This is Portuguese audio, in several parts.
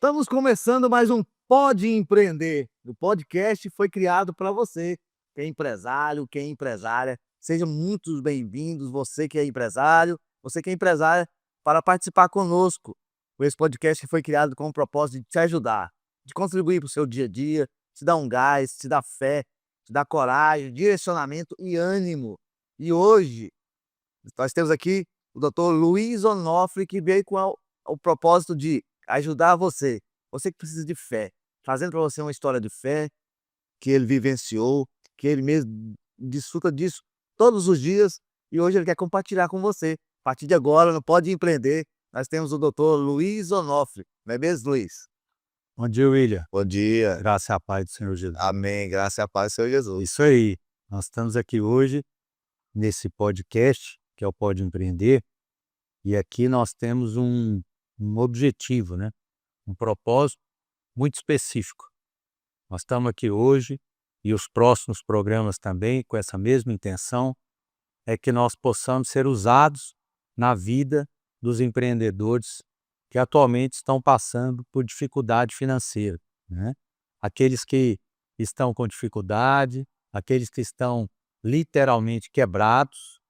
Estamos começando mais um Pode Empreender. O podcast foi criado para você, que é empresário, que é empresária. Sejam muito bem-vindos, você que é empresário, você que é empresária, para participar conosco. Esse podcast foi criado com o propósito de te ajudar, de contribuir para o seu dia a dia, te dar um gás, te dar fé, te dar coragem, direcionamento e ânimo. E hoje, nós temos aqui o Dr. Luiz Onofre, que veio com o propósito de ajudar você, você que precisa de fé, trazendo para você uma história de fé que ele vivenciou, que ele mesmo desfruta disso todos os dias, e hoje ele quer compartilhar com você. A partir de agora, no Pode Empreender, nós temos o Dr. Luiz Onofre. Não é mesmo, Luiz? Bom dia, William. Bom dia. Graça e a paz do Senhor Jesus. Amém. Graça e a paz do Senhor Jesus. Isso aí. Nós estamos aqui hoje nesse podcast, que é o Pode Empreender, e aqui nós temos um objetivo, né? Um propósito muito específico. Nós estamos aqui hoje e os próximos programas também com essa mesma intenção, é que nós possamos ser usados na vida dos empreendedores que atualmente estão passando por dificuldade financeira, né? Aqueles que estão com dificuldade, aqueles que estão literalmente quebrados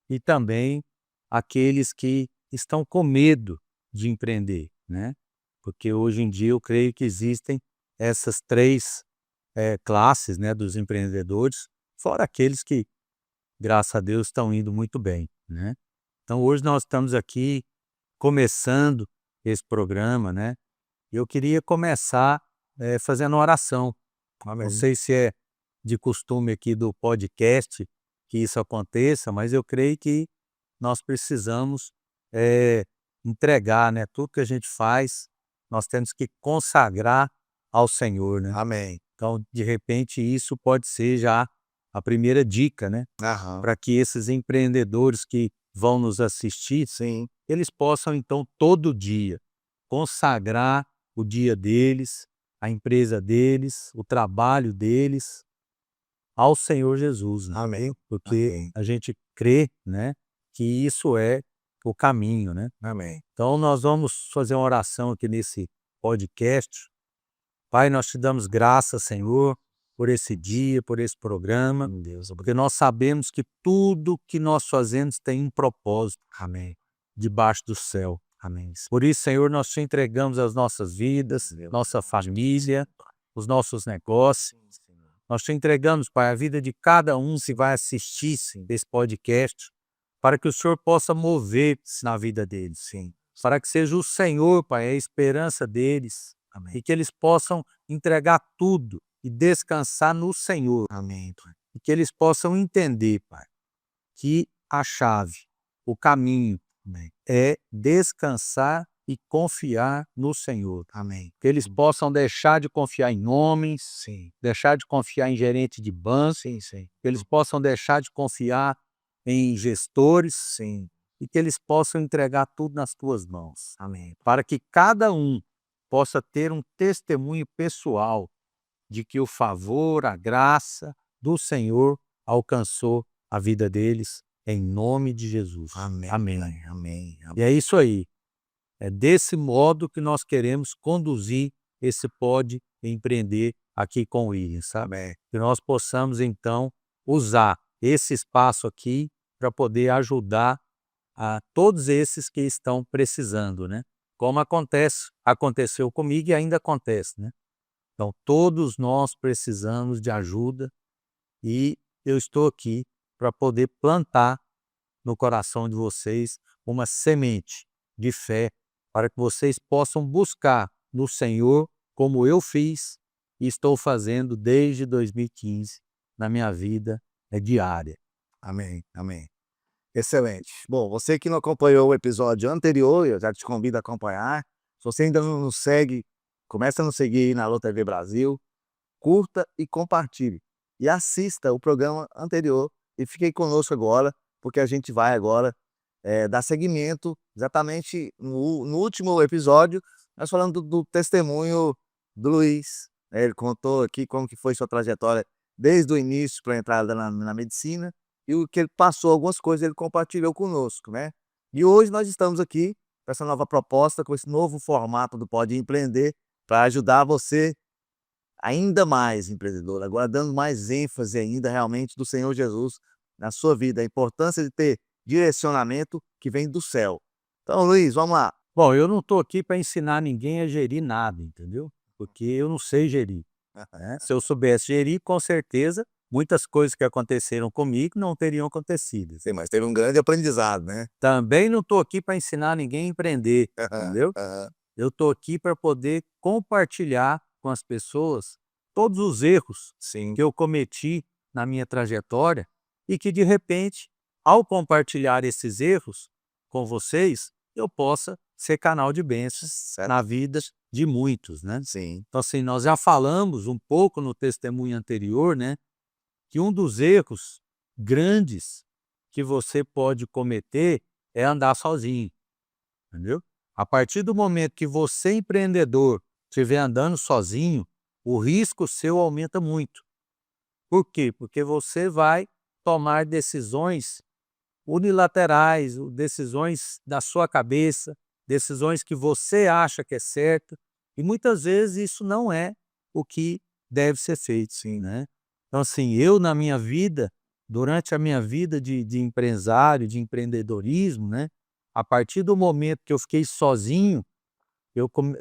e também aqueles que estão com medo de empreender, né? Porque hoje em dia eu creio que existem essas três classes, né, dos empreendedores, fora aqueles que, graças a Deus, estão indo muito bem, né? Então hoje nós estamos aqui começando esse programa, né? Eu queria começar fazendo uma oração. Amém. Não sei se é de costume aqui do podcast que isso aconteça, mas eu creio que nós precisamos entregar, né? Tudo que a gente faz, nós temos que consagrar ao Senhor, né? Amém. Então, de repente, isso pode ser já a primeira dica, né? Aham. Para que esses empreendedores que vão nos assistir, Sim. eles possam, então, todo dia consagrar o dia deles, a empresa deles, o trabalho deles ao Senhor Jesus, né? Amém. Porque Amém. a gente crê, né, que isso é o caminho, né? Amém. Então, nós vamos fazer uma oração aqui nesse podcast. Pai, nós te damos graças, Senhor, por esse dia, por esse programa, Deus, porque nós sabemos que tudo que nós fazemos tem um propósito. Amém. Debaixo do céu. Amém. Por isso, Senhor, nós te entregamos as nossas vidas, Deus. nossa família, os nossos negócios. Sim, Senhor. Nós te entregamos, Pai, a vida de cada um que vai assistir esse podcast, para que o Senhor possa mover-se na vida deles. Sim. Para que seja o Senhor, Pai, a esperança deles, Amém. e que eles possam entregar tudo e descansar no Senhor. Amém, Pai. E que eles possam entender, Pai, que a chave, o caminho Amém. é descansar e confiar no Senhor. Amém. Que eles possam deixar de confiar em homens, Sim. deixar de confiar em gerente de banco, Sim, sim. que eles possam deixar de confiar em gestores, Sim. e que eles possam entregar tudo nas tuas mãos, Amém. para que cada um possa ter um testemunho pessoal de que o favor, a graça do Senhor alcançou a vida deles, em nome de Jesus. Amém. Amém. Amém. E é isso aí. É desse modo que nós queremos conduzir esse Pode Empreender aqui com o William, sabe? Amém. Que nós possamos, então, usar esse espaço aqui para poder ajudar a todos esses que estão precisando, né? Como aconteceu comigo e ainda acontece, né? Então, todos nós precisamos de ajuda e eu estou aqui para poder plantar no coração de vocês uma semente de fé para que vocês possam buscar no Senhor, como eu fiz e estou fazendo desde 2015 na minha vida diária. Amém. Amém. Excelente. Bom, você que não acompanhou o episódio anterior, eu já te convido a acompanhar. Se você ainda não nos segue, começa a nos seguir aí na Alô TV Brasil, curta e compartilhe. E assista o programa anterior e fique conosco agora, porque a gente vai agora dar seguimento exatamente no último episódio, nós falando do testemunho do Luiz. Ele contou aqui como que foi sua trajetória desde o início para a entrada na medicina, e o que ele passou, algumas coisas ele compartilhou conosco, né? E hoje nós estamos aqui com essa nova proposta, com esse novo formato do Pode Empreender, para ajudar você ainda mais, empreendedor, agora dando mais ênfase ainda realmente do Senhor Jesus na sua vida, a importância de ter direcionamento que vem do céu. Então, Luiz, vamos lá. Bom, eu não estou aqui para ensinar ninguém a gerir nada, entendeu? Porque eu não sei gerir, né? Se eu soubesse gerir, com certeza, muitas coisas que aconteceram comigo não teriam acontecido. Sim, mas teve um grande aprendizado, né? Também não estou aqui para ensinar ninguém a empreender, entendeu? Aham. Eu estou aqui para poder compartilhar com as pessoas todos os erros Sim, que eu cometi na minha trajetória e que, de repente, ao compartilhar esses erros com vocês, eu possa ser canal de bênçãos certo. na vida de muitos, né? Sim, Então, assim, nós já falamos um pouco no testemunho anterior, né, que um dos erros grandes que você pode cometer é andar sozinho, entendeu? A partir do momento que você, empreendedor, estiver andando sozinho, o risco seu aumenta muito. Por quê? Porque você vai tomar decisões unilaterais, decisões da sua cabeça, decisões que você acha que é certo, e muitas vezes isso não é o que deve ser feito, sim. né? Então, assim, eu na minha vida, durante a minha vida de empresário, de empreendedorismo, né? A partir do momento que eu fiquei sozinho,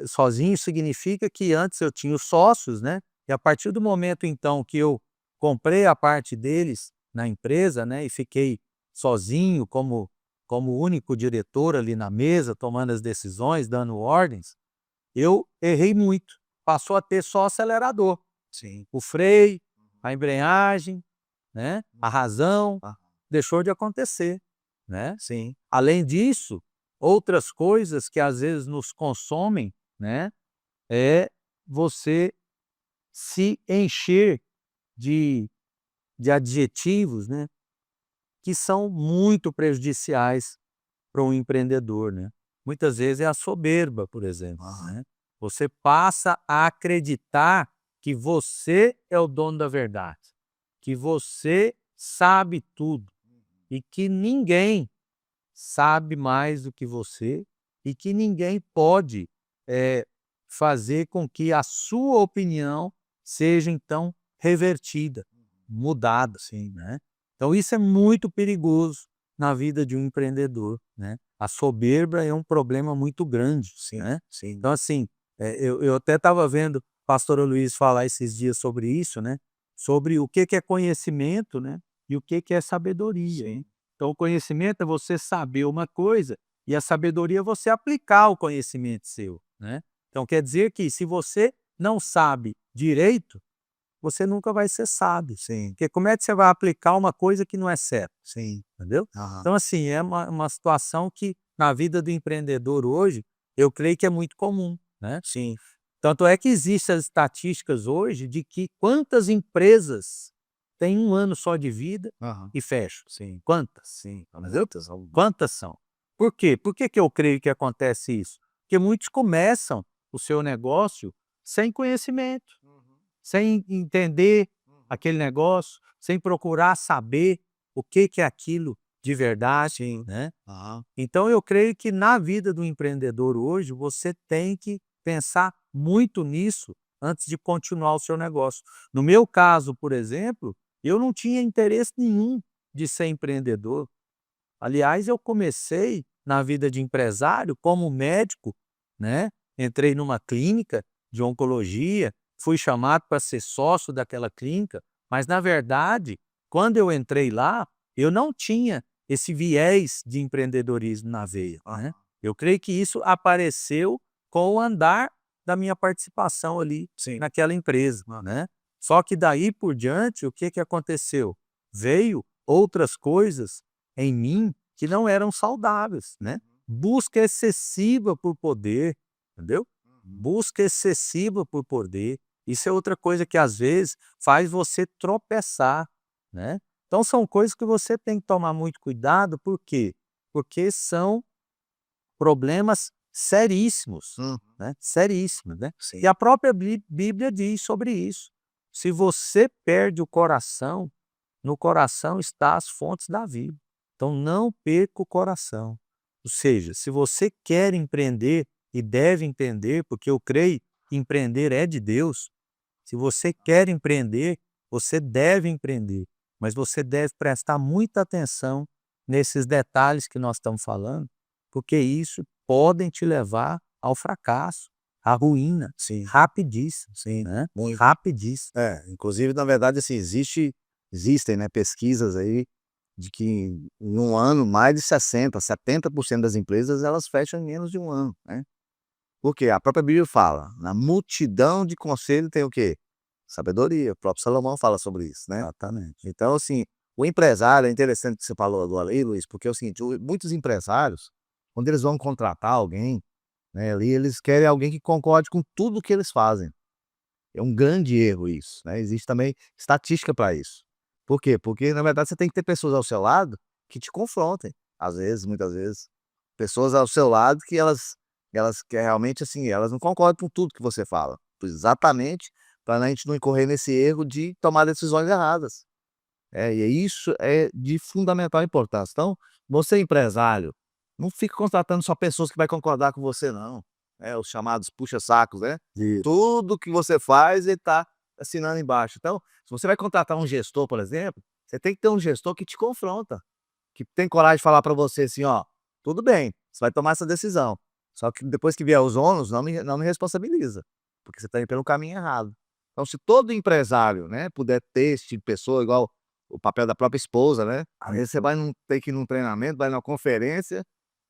sozinho significa que antes eu tinha os sócios, né, e a partir do momento então que eu comprei a parte deles na empresa, né, e fiquei sozinho como único diretor ali na mesa, tomando as decisões, dando ordens, eu errei muito. Passou a ter só acelerador, Sim. o freio, a embreagem, né, a razão, Ah, deixou de acontecer, né. sim. Além disso, outras coisas que às vezes nos consomem, né, é você se encher de adjetivos, né, que são muito prejudiciais para um empreendedor, né. Muitas vezes é a soberba, por exemplo, Ah, né. Você passa a acreditar que você é o dono da verdade, que você sabe tudo e que ninguém sabe mais do que você e que ninguém pode, fazer com que a sua opinião seja então revertida, mudada, assim, né. Então isso é muito perigoso na vida de um empreendedor, né. A soberba é um problema muito grande, sim, né. sim. Então assim, eu até estava vendo o pastor Luiz falar esses dias sobre isso, né, sobre o que que é conhecimento, né, e o que que é sabedoria, hein. Sim. Então o conhecimento é você saber uma coisa e a sabedoria é você aplicar o conhecimento seu, né. Então quer dizer que se você não sabe direito, você nunca vai ser sábio, Sim, porque como é que você vai aplicar uma coisa que não é certa, sim. entendeu? Aham. Então assim, é uma situação que na vida do empreendedor hoje, eu creio que é muito comum, né. Sim. Tanto é que existem as estatísticas hoje de que quantas empresas têm 1 ano só de vida Aham. e fecham. Sim, Quantas? sim. Há Entendeu? muitas, algumas. Quantas são? Por quê? Por que que eu creio que acontece isso? Porque muitos começam o seu negócio sem conhecimento, Uhum, sem entender uhum. aquele negócio, sem procurar saber o que que é aquilo de verdade, Sim. né. Aham. Então eu creio que na vida do empreendedor hoje, você tem que pensar muito nisso antes de continuar o seu negócio. No meu caso, por exemplo, eu não tinha interesse nenhum de ser empreendedor. Aliás, eu comecei na vida de empresário como médico, né, entrei numa clínica de oncologia, fui chamado para ser sócio daquela clínica, mas na verdade, quando eu entrei lá, eu não tinha esse viés de empreendedorismo na veia, né. Aham. Eu creio que isso apareceu com o andar da minha participação ali Sim. naquela empresa, Aham. né. Só que daí por diante, o que que aconteceu? Veio outras coisas em mim que não eram saudáveis, né. Busca excessiva por poder, entendeu? Uhum. Busca excessiva por poder, isso é outra coisa que às vezes faz você tropeçar, né. Então são coisas que você tem que tomar muito cuidado, por quê? Porque são problemas seríssimos, Uhum. né, seríssimos, né. Sim. E a própria Bíblia diz sobre isso. Se você perde o coração, no coração está as fontes da vida. Então não perca o coração. Ou seja, se você quer empreender e deve empreender, porque eu creio que empreender é de Deus, se você quer empreender, você deve empreender, mas você deve prestar muita atenção nesses detalhes que nós estamos falando, porque isso podem te levar ao fracasso, à ruína, Sim, rapidíssimo, sim, né? muito. Rapidíssimo. Inclusive, na verdade, assim, existem, né, pesquisas aí de que em um ano mais de 70% das empresas elas fecham em menos de um ano, né. Porque a própria Bíblia fala: "Na multidão de conselho tem o quê? Sabedoria", o próprio Salomão fala sobre isso, né. Exatamente. Então, assim, o empresário é interessante que você falou agora aí, Luiz, porque é o seguinte, muitos empresários, quando eles vão contratar alguém, né, ali, eles querem alguém que concorde com tudo que eles fazem. É um grande erro isso, né, existe também estatística para isso. Por quê? Porque na verdade você tem que ter pessoas ao seu lado que te confrontem, às vezes, muitas vezes. Pessoas ao seu lado que elas que realmente, assim, elas não concordam com tudo que você fala, exatamente para a gente não incorrer nesse erro de tomar decisões erradas. E isso é de fundamental importância. Então, você empresário, não fica contratando só pessoas que vai concordar com você não, os chamados puxa-sacos, né. E Tudo que você faz, ele tá assinando embaixo. Então, se você vai contratar um gestor, por exemplo, você tem que ter um gestor que te confronta, que tem coragem de falar para você assim: "Ó, tudo bem, você vai tomar essa decisão, só que depois que vier os ônus, não me responsabiliza, porque você está indo pelo caminho errado". Então, se todo empresário, né, puder ter esse tipo de pessoa, igual o papel da própria esposa, né, às vezes você vai ter que ir num treinamento, vai numa conferência,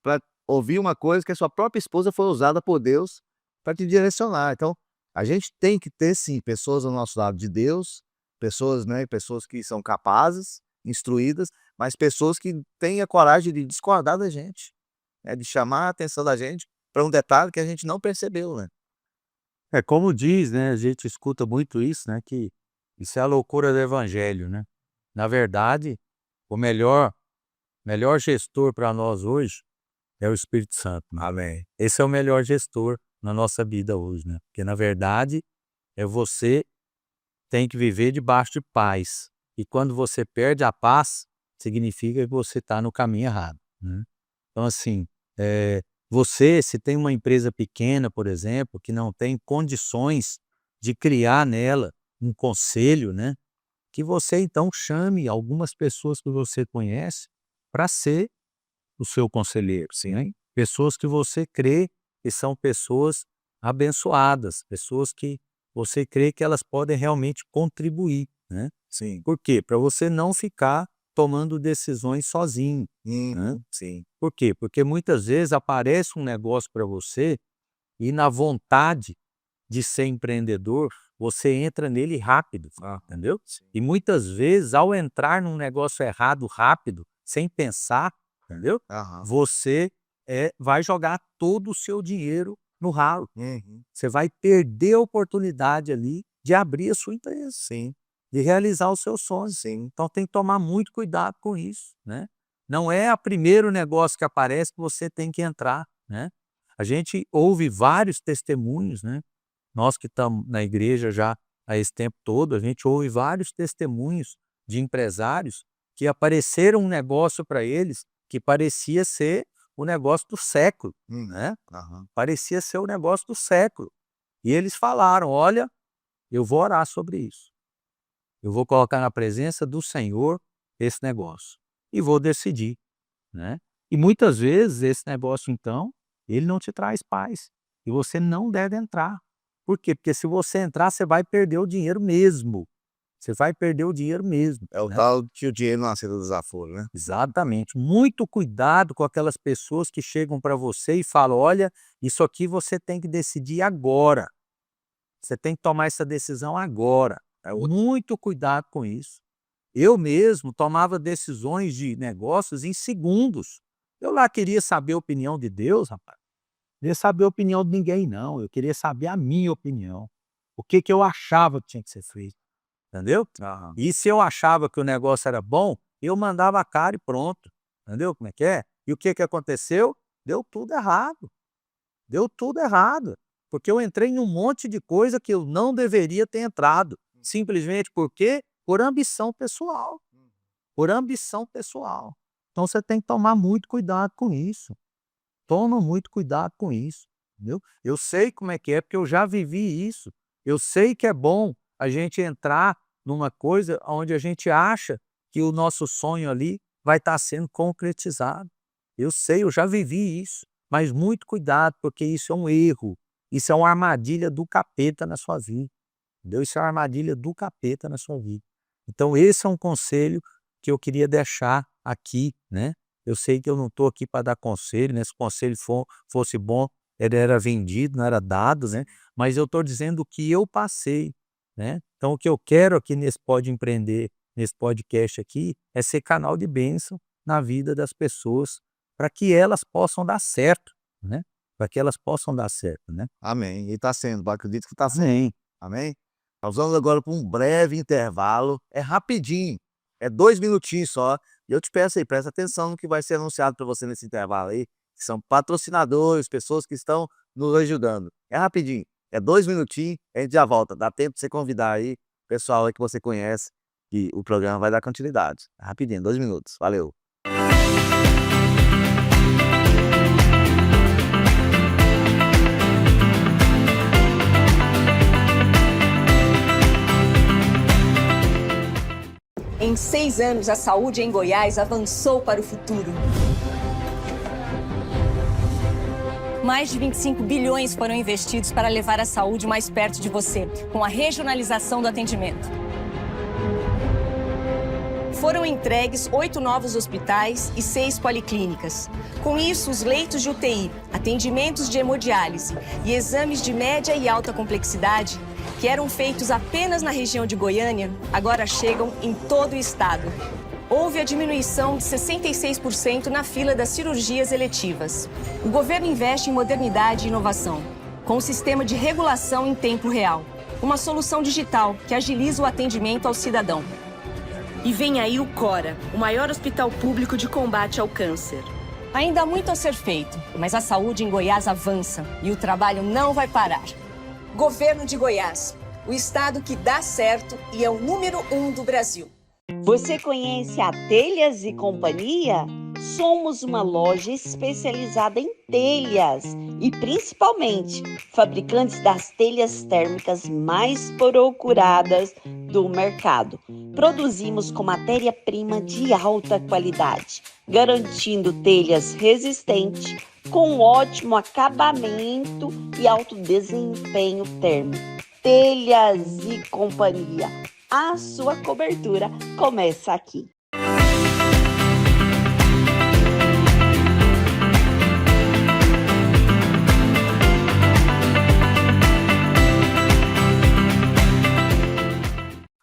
para ouvir uma coisa que a sua própria esposa foi usada por Deus para te direcionar. Então, a gente tem que ter sim pessoas ao nosso lado de Deus, pessoas, né, pessoas que são capazes, instruídas, mas pessoas que têm a coragem de discordar da gente, né, de chamar a atenção da gente para um detalhe que a gente não percebeu, né. é como diz, né, a gente escuta muito isso, né, que isso é a loucura do evangelho, né. Na verdade, o melhor gestor para nós hoje é o Espírito Santo, né. Amém. Esse é o melhor gestor na nossa vida hoje, né, porque na verdade, você tem que viver debaixo de paz, e quando você perde a paz, significa que você está no caminho errado, né. Então assim, você se tem uma empresa pequena, por exemplo, que não tem condições de criar nela um conselho, né, que você então chame algumas pessoas que você conhece para ser o seu conselheiro, sim, hein. Pessoas que você crê que são pessoas abençoadas, pessoas que você crê que elas podem realmente contribuir, né. Sim. Por quê? Para você não ficar tomando decisões sozinho, né. Uhum. Sim. Por quê? Porque muitas vezes aparece um negócio para você e na vontade de ser empreendedor, você entra nele rápido, Ah, entendeu? sim. E muitas vezes ao entrar num negócio errado rápido, sem pensar, entendeu? Aham. Você, vai jogar todo o seu dinheiro no ralo. Uhum. Você vai perder a oportunidade ali de abrir a sua empresa, Sim, de realizar os seus sonhos. sim. Então tem que tomar muito cuidado com isso, né. Não é a primeiro negócio que aparece que você tem que entrar, né. A gente ouve vários testemunhos, né, nós que estamos na igreja já há esse tempo todo, a gente ouve vários testemunhos de empresários que apareceram um negócio para eles que parecia ser o negócio do século, Uhum. né, Aham. parecia ser o negócio do século. E eles falaram: "Olha, eu vou orar sobre isso. Eu vou colocar na presença do Senhor esse negócio e vou decidir", né. E muitas vezes esse negócio então, ele não te traz paz, e você não deve entrar. Por quê? Porque se você entrar, você vai perder o dinheiro mesmo, você vai perder o dinheiro mesmo, É o né. tal que o dinheiro não aceita desaforo, né. Exatamente. Muito cuidado com aquelas pessoas que chegam para você e falam: "Olha, isso aqui você tem que decidir agora, você tem que tomar essa decisão agora". É o Muito cuidado com isso. Eu mesmo tomava decisões de negócios em segundos. Eu lá queria saber a opinião de Deus, rapaz. Não queria saber a opinião de ninguém não, eu queria saber a minha opinião. O que que eu achava que tinha que ser feito, entendeu? aham. E se eu achava que o negócio era bom, eu mandava a cara e pronto, entendeu como é que é? E o que que aconteceu? Deu tudo errado, deu tudo errado, porque eu entrei em um monte de coisa que eu não deveria ter entrado, simplesmente por quê? Por ambição pessoal, por ambição pessoal. Então você tem que tomar muito cuidado com isso. toma muito cuidado com isso, entendeu? Eu sei como é que é, porque eu já vivi isso. Eu sei que é bom a gente entrar numa coisa onde a gente acha que o nosso sonho ali vai estar sendo concretizado. Eu sei, eu já vivi isso, mas muito cuidado, porque isso é um erro, isso é uma armadilha do capeta na sua vida, entendeu? Isso é uma armadilha do capeta na sua vida. Então esse é um conselho que eu queria deixar aqui, né? Eu sei que eu não estou aqui para dar conselho, né? Se o conselho fosse bom, ele era vendido, não era dado, né? Mas eu estou dizendo o que eu passei, né? Então o que eu quero aqui nesse Pode Empreender, nesse podcast aqui, é ser canal de bênção na vida das pessoas, para que elas possam dar certo, né? Para que elas possam dar certo, né? Amém. E está sendo, acredito que está sendo. Amém. Amém? Nós vamos agora para um breve intervalo, é rapidinho, é 2 minutinhos só, e eu te peço aí, presta atenção no que vai ser anunciado para você nesse intervalo aí, que são patrocinadores, pessoas que estão nos ajudando. É rapidinho, é 2 minutinhos, a gente já volta, dá tempo de você convidar aí o pessoal aí que você conhece, que o programa vai dar continuidade. É rapidinho, 2 minutos, valeu. Em 6 anos, a saúde em Goiás avançou para o futuro. Mais de 25 bilhões foram investidos para levar a saúde mais perto de você, com a regionalização do atendimento. Foram entregues 8 novos hospitais e 6 policlínicas. Com isso, os leitos de UTI, atendimentos de hemodiálise e exames de média e alta complexidade, que eram feitos apenas na região de Goiânia, agora chegam em todo o estado. Houve a diminuição de 66% na fila das cirurgias eletivas. O governo investe em modernidade e inovação, com um sistema de regulação em tempo real, uma solução digital que agiliza o atendimento ao cidadão. E vem aí o Cora, o maior hospital público de combate ao câncer. Ainda há muito a ser feito, mas a saúde em Goiás avança e o trabalho não vai parar. Governo de Goiás, o estado que dá certo e é o número 1 do Brasil. Você conhece a Telhas e Companhia? Somos uma loja especializada em telhas e principalmente fabricantes das telhas térmicas mais procuradas do mercado. Produzimos com matéria-prima de alta qualidade, garantindo telhas resistentes, com ótimo acabamento e alto desempenho térmico. Telhas e Companhia, a sua cobertura começa aqui.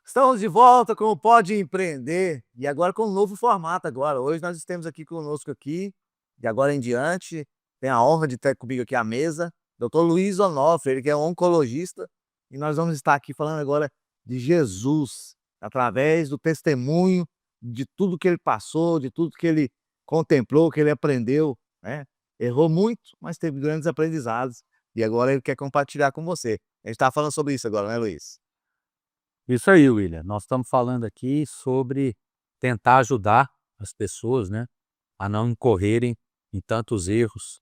Estamos de volta com o Pode Empreender e agora com um novo formato agora. Hoje nós temos aqui conosco aqui, de agora em diante, tem a honra de ter comigo aqui à mesa, Dr. Luiz Onofre, ele que é oncologista, e nós vamos estar aqui falando agora de Jesus, através do testemunho de tudo que ele passou, de tudo que ele contemplou, que ele aprendeu, né? Errou muito, mas teve grandes aprendizados e agora ele quer compartilhar com você. A gente está falando sobre isso agora, né, Luiz? Isso aí, William. Nós estamos falando aqui sobre tentar ajudar as pessoas, né, a não incorrerem em tantos erros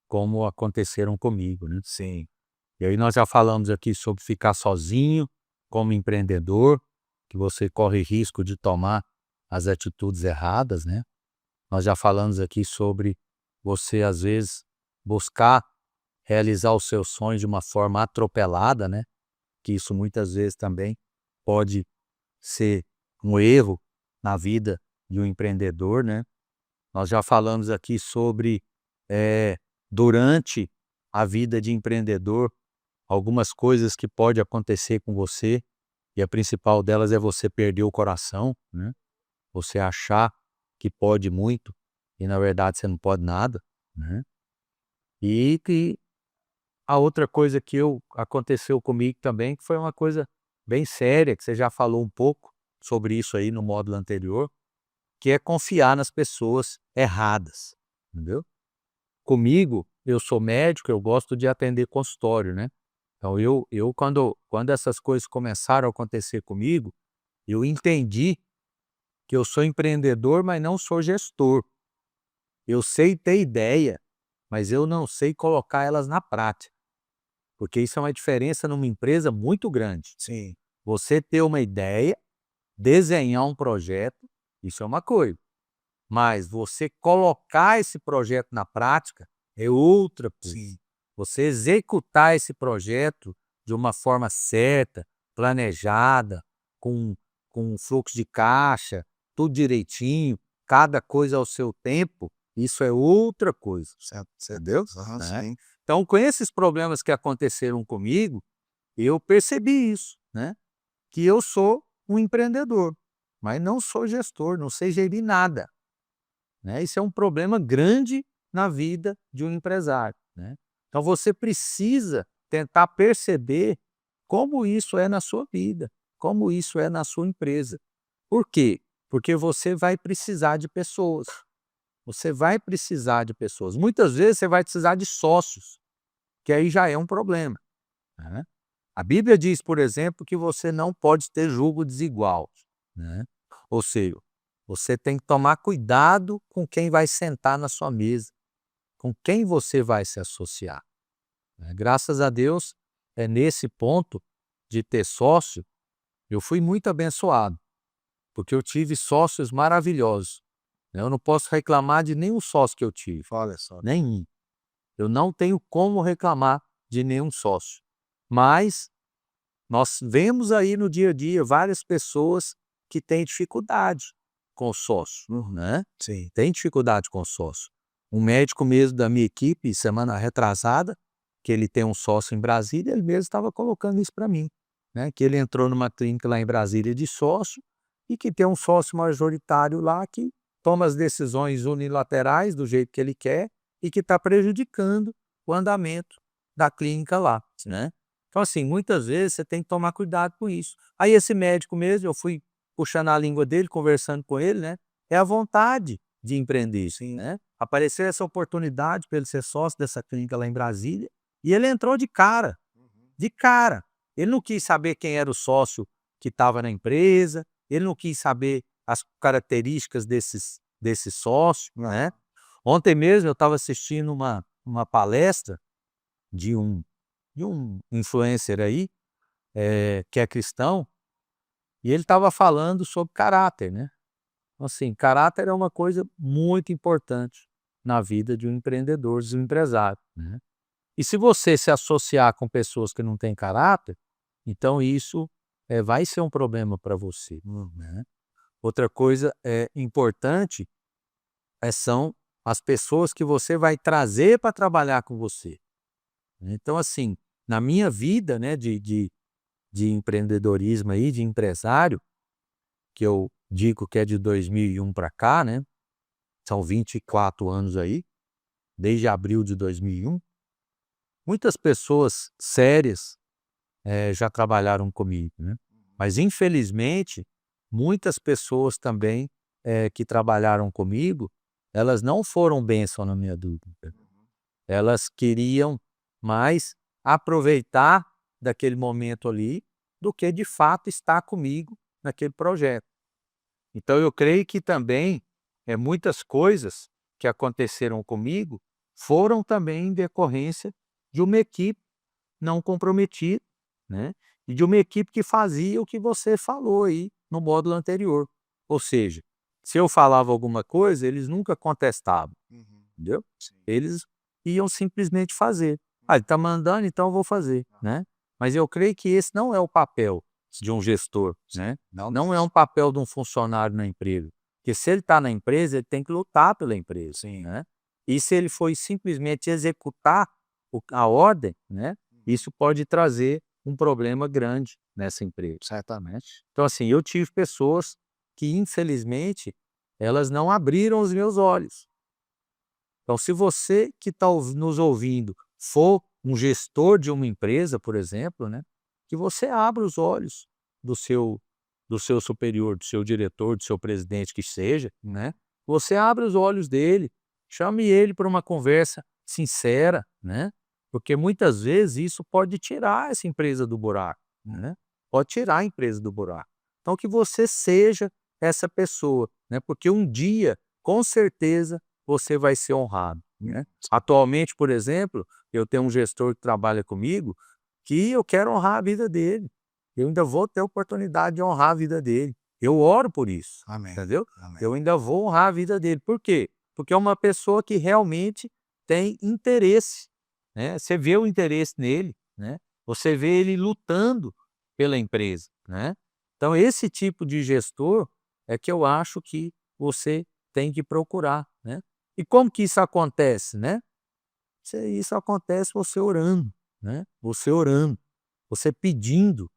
como aconteceram comigo, né? Sim. E aí nós já falamos aqui sobre ficar sozinho como empreendedor, que você corre risco de tomar as atitudes erradas, né? Nós já falamos aqui sobre você, às vezes, buscar realizar os seus sonhos de uma forma atropelada, né? Que isso muitas vezes também pode ser um erro na vida de um empreendedor, né? Nós já falamos aqui sobre, durante a vida de empreendedor, algumas coisas que pode acontecer com você, e a principal delas é você perder o coração, né? Você achar que pode muito e na verdade você não pode nada, né? E que a outra coisa que aconteceu comigo também, que foi uma coisa bem séria, que você já falou um pouco sobre isso aí no módulo anterior, que é confiar nas pessoas erradas, entendeu? Comigo, eu sou médico, eu gosto de atender consultório, né? Então quando essas coisas começaram a acontecer comigo, eu entendi que eu sou empreendedor, mas não sou gestor. Eu sei ter ideia, mas eu não sei colocar elas na prática, porque isso é uma diferença numa empresa muito grande. Sim. Você ter uma ideia, desenhar um projeto, isso é uma coisa, mas você colocar esse projeto na prática é outra coisa. Sim. Você executar esse projeto de uma forma certa, planejada, com fluxo de caixa, tudo direitinho, cada coisa ao seu tempo, isso é outra coisa. Certo. Entendeu? Aham, Né? sim. Então, com esses problemas que aconteceram comigo, eu percebi isso, né? Que eu sou um empreendedor, mas não sou gestor, não sei gerir nada, né? Isso é um problema grande na vida de um empresário, né? Então você precisa tentar perceber como isso é na sua vida, como isso é na sua empresa. Por quê? Porque você vai precisar de pessoas. Você vai precisar de pessoas. Muitas vezes você vai precisar de sócios, que aí já é um problema, né? A Bíblia diz, por exemplo, que você não pode ter julgo desigual, né? Ou seja, você tem que tomar cuidado com quem vai sentar na sua mesa, com quem você vai se associar, né? Graças a Deus, nesse ponto de ter sócio, eu fui muito abençoado, porque eu tive sócios maravilhosos, né? Eu não posso reclamar de nenhum sócio que eu tive, Olha só. nenhum. Eu não tenho como reclamar de nenhum sócio. Mas nós vemos aí no dia a dia várias pessoas que têm dificuldade com o sócio, né? Sim. Tem dificuldade com o sócio. Um médico mesmo da minha equipe, semana retrasada, que ele tem um sócio em Brasília, ele mesmo estava colocando isso para mim, né? Que ele entrou numa clínica lá em Brasília de sócio e que tem um sócio majoritário lá que toma as decisões unilaterais do jeito que ele quer e que está prejudicando o andamento da clínica lá, né? Então, assim, muitas vezes você tem que tomar cuidado com isso. Aí esse médico mesmo, eu fui puxando a língua dele, conversando com ele, né? É a vontade de empreender, né? Apareceu essa oportunidade para ele ser sócio dessa clínica lá em Brasília e ele entrou de cara, de cara. Ele não quis saber quem era o sócio que estava na empresa, ele não quis saber as características desses sócios, né? Ontem mesmo eu estava assistindo uma palestra de um influencer aí, que é cristão, e ele estava falando sobre caráter, né? Então, assim, caráter é uma coisa muito importante na vida de um empreendedor, de um empresário, né? E se você se associar com pessoas que não têm caráter, então isso vai ser um problema para você, né? Outra coisa importante são as pessoas que você vai trazer para trabalhar com você. Então, assim, na minha vida, né, de empreendedorismo aí, de empresário, que eu digo que é de 2001 para cá, né? São 24 anos aí, desde abril de 2001. Muitas pessoas sérias já trabalharam comigo, né? Mas, infelizmente, muitas pessoas também que trabalharam comigo, elas não foram bênção na minha vida. Elas queriam mais aproveitar daquele momento ali do que de fato estar comigo naquele projeto. Então eu creio que também muitas coisas que aconteceram comigo foram também em decorrência de uma equipe não comprometida, né? E de uma equipe que fazia o que você falou aí no módulo anterior. Ou seja, se eu falava alguma coisa, eles nunca contestavam, entendeu? Eles iam simplesmente fazer. Ah, ele está mandando, então eu vou fazer, né? Mas eu creio que esse não é o papel de um gestor, né? Não é um papel de um funcionário na empresa. Porque se ele está na empresa, ele tem que lutar pela empresa, né? E se ele for simplesmente executar a ordem, né? Isso pode trazer um problema grande nessa empresa. Certamente. Então, assim, eu tive pessoas que, infelizmente, elas não abriram os meus olhos. Então, se você que está nos ouvindo for um gestor de uma empresa, por exemplo, né, que você abra os olhos do seu superior, do seu diretor, do seu presidente que seja, né? Você abre os olhos dele, chame ele para uma conversa sincera, né? Porque muitas vezes isso pode tirar essa empresa do buraco, né? Pode tirar a empresa do buraco. Então que você seja essa pessoa, né? Porque um dia, com certeza, você vai ser honrado. né? Atualmente, por exemplo, eu tenho um gestor que trabalha comigo que eu quero honrar a vida dele. Eu ainda vou ter a oportunidade de honrar a vida dele. Eu oro por isso, Amém. entendeu? Amém. Eu ainda vou honrar a vida dele. Por quê? Porque é uma pessoa que realmente tem interesse, né? Você vê o interesse nele, né? Você vê ele lutando pela empresa, né? Então, esse tipo de gestor é que eu acho que você tem que procurar, né? E como que isso acontece, né? Isso acontece você orando, né? Você orando, você pedindo,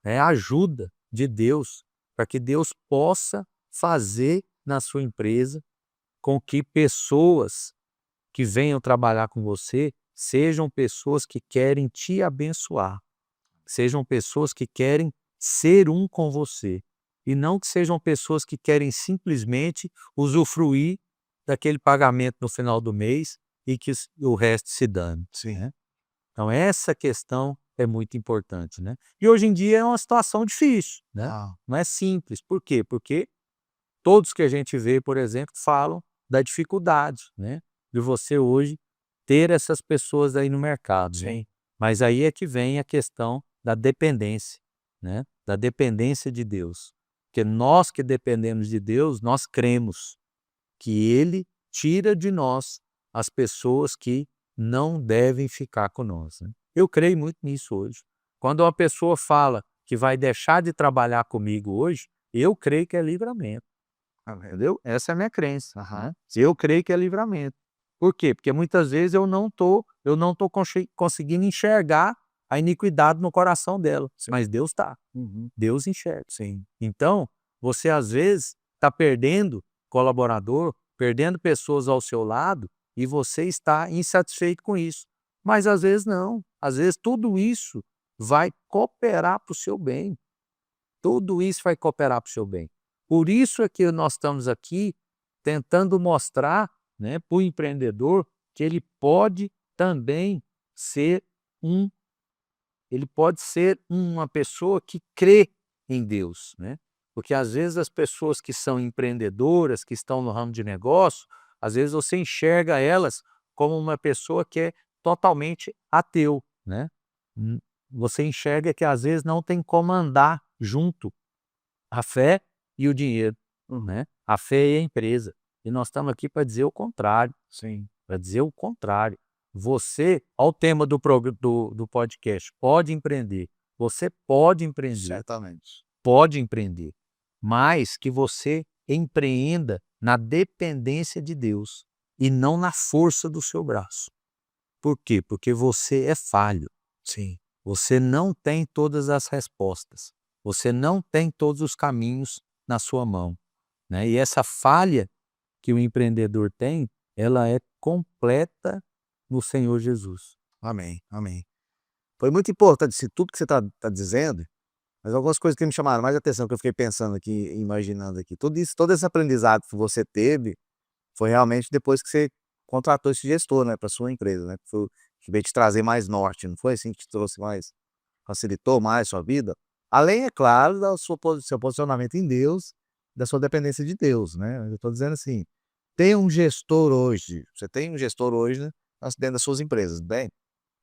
né, ajuda de Deus, para que Deus possa fazer na sua empresa com que pessoas que venham trabalhar com você sejam pessoas que querem te abençoar, sejam pessoas que querem ser um com você, e não que sejam pessoas que querem simplesmente usufruir daquele pagamento no final do mês e que o resto se dane, Sim. né? Então essa questão é muito importante, né? E hoje em dia é uma situação difícil, né? Ah, Não é simples. Por quê? Porque todos que a gente vê, por exemplo, falam da dificuldade, né, de você hoje ter essas pessoas aí no mercado, né? sim. Mas aí é que vem a questão da dependência, né? Da dependência de Deus. Porque nós que dependemos de Deus, nós cremos que Ele tira de nós as pessoas que não devem ficar com nós, né? Eu creio muito nisso hoje. Quando uma pessoa fala que vai deixar de trabalhar comigo hoje, eu creio que é livramento. Amém. Entendeu? Essa é a minha crença, Aham. né? Eu creio que é livramento. Por quê? Porque muitas vezes eu não tô conseguindo enxergar a iniquidade no coração dela, Sim. mas Deus está. Uhum. Deus enxerga. Sim. Então, você às vezes está perdendo colaborador, perdendo pessoas ao seu lado e você está insatisfeito com isso. Mas às vezes não. Às vezes tudo isso vai cooperar para o seu bem. Tudo isso vai cooperar para o seu bem. Por isso é que nós estamos aqui tentando mostrar, né, para o empreendedor que ele pode também ser um, ele pode ser uma pessoa que crê em Deus, né? Porque às vezes as pessoas que são empreendedoras, que estão no ramo de negócio, às vezes você enxerga elas como uma pessoa que é totalmente ateu, né? Hum, Você enxerga que às vezes não tem como andar junto a fé e o dinheiro, né? A fé e a empresa. E nós estamos aqui para dizer o contrário, Sim. para dizer o contrário. Você, ao tema do podcast, pode empreender. Você pode empreender, mas que você empreenda na dependência de Deus e não na força do seu braço. Por quê? Porque você é falho. Sim. Você não tem todas as respostas. Você não tem todos os caminhos na sua mão, né? E essa falha que o empreendedor tem, ela é completa no Senhor Jesus. Amém. Amém. Foi muito importante isso tudo que você tá dizendo, mas algumas coisas que me chamaram mais atenção, que eu fiquei pensando aqui, imaginando aqui. Tudo isso, todo esse aprendizado que você teve, foi realmente depois que você contratou esse gestor, né, para sua empresa, né, que veio te trazer mais norte, não foi assim que te trouxe mais, facilitou mais sua vida? Além, é claro, da sua seu posicionamento em Deus, da sua dependência de Deus, né, eu estou dizendo assim, você tem um gestor hoje, né, dentro das suas empresas, bem?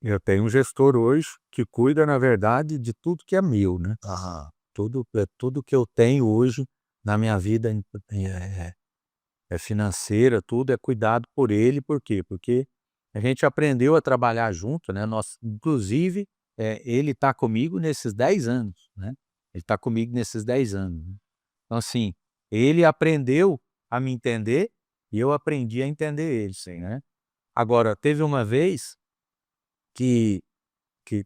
Eu tenho um gestor hoje que cuida, na verdade, de tudo que é meu, né? Aham. Tudo que eu tenho hoje na minha vida é financeira, tudo é cuidado por ele. Por quê? Porque a gente aprendeu a trabalhar junto, né? Nós, inclusive, ele está comigo nesses 10 anos, né? Ele está comigo nesses 10 anos, né? Então, assim, ele aprendeu a me entender e eu aprendi a entender ele, Sim. né? Agora, teve uma vez que